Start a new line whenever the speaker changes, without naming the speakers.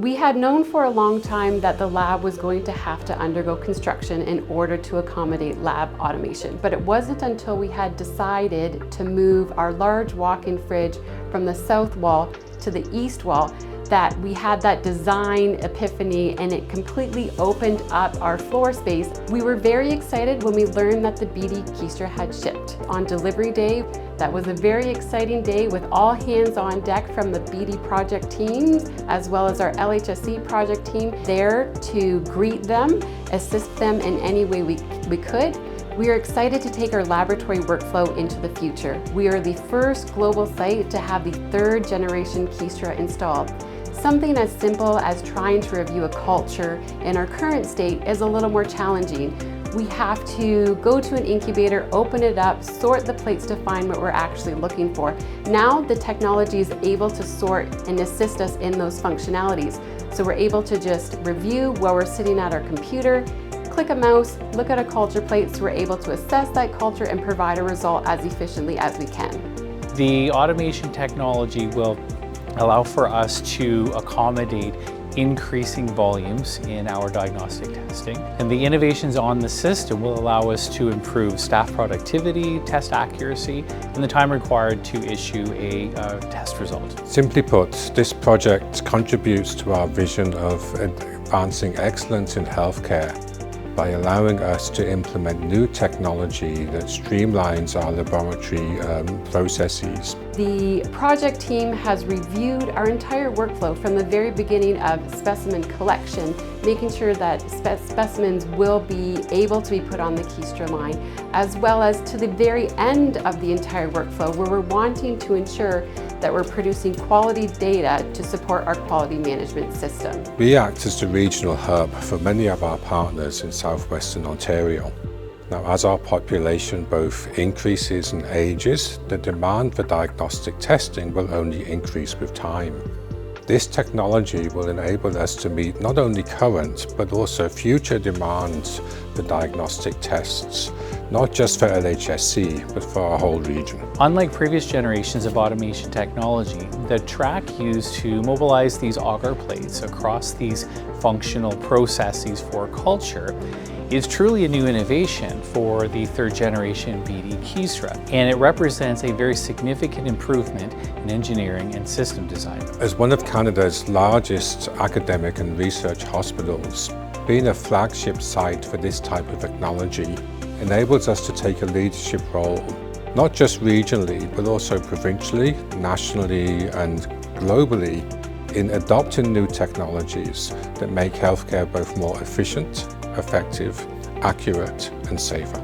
We had known for a long time that the lab was going to have to undergo construction in order to accommodate lab automation, but it wasn't until we had decided to move our large walk-in fridge from the south wall to the east wall that we had that design epiphany, and it completely opened up our floor space. We were very excited when we learned that the BD Kiestra had shipped. On delivery day, that was a very exciting day with all hands on deck from the BD project teams, as well as our LHSC project team there to greet them, assist them in any way we could. We are excited to take our laboratory workflow into the future. We are the first global site to have the 3rd generation Kiestra installed. Something as simple as trying to review a culture in our current state is a little more challenging. We have to go to an incubator, open it up, sort the plates to find what we're actually looking for. Now the technology is able to sort and assist us in those functionalities. So we're able to just review while we're sitting at our computer, click a mouse, look at a culture plate, so we're able to assess that culture and provide a result as efficiently as we can.
The automation technology will allow for us to accommodate increasing volumes in our diagnostic testing. And the innovations on the system will allow us to improve staff productivity, test accuracy, and the time required to issue a test result.
Simply put, this project contributes to our vision of advancing excellence in healthcare by allowing us to implement new technology that streamlines our laboratory processes.
The project team has reviewed our entire workflow from the very beginning of specimen collection, making sure that specimens will be able to be put on the Kiestra line, as well as to the very end of the entire workflow, where we're wanting to ensure that we're producing quality data to support our quality management system.
We act as the regional hub for many of our partners in southwestern Ontario. Now, as our population both increases and ages, the demand for diagnostic testing will only increase with time. This technology will enable us to meet not only current, but also future demands for diagnostic tests, not just for LHSC, but for our whole region.
Unlike previous generations of automation technology, the track used to mobilize these auger plates across these functional processes for culture is truly a new innovation for the 3rd generation BD Kiestra, and it represents a very significant improvement in engineering and system design.
As one of Canada's largest academic and research hospitals, being a flagship site for this type of technology enables us to take a leadership role, not just regionally, but also provincially, nationally, and globally in adopting new technologies that make healthcare both more efficient, effective, accurate, and safer.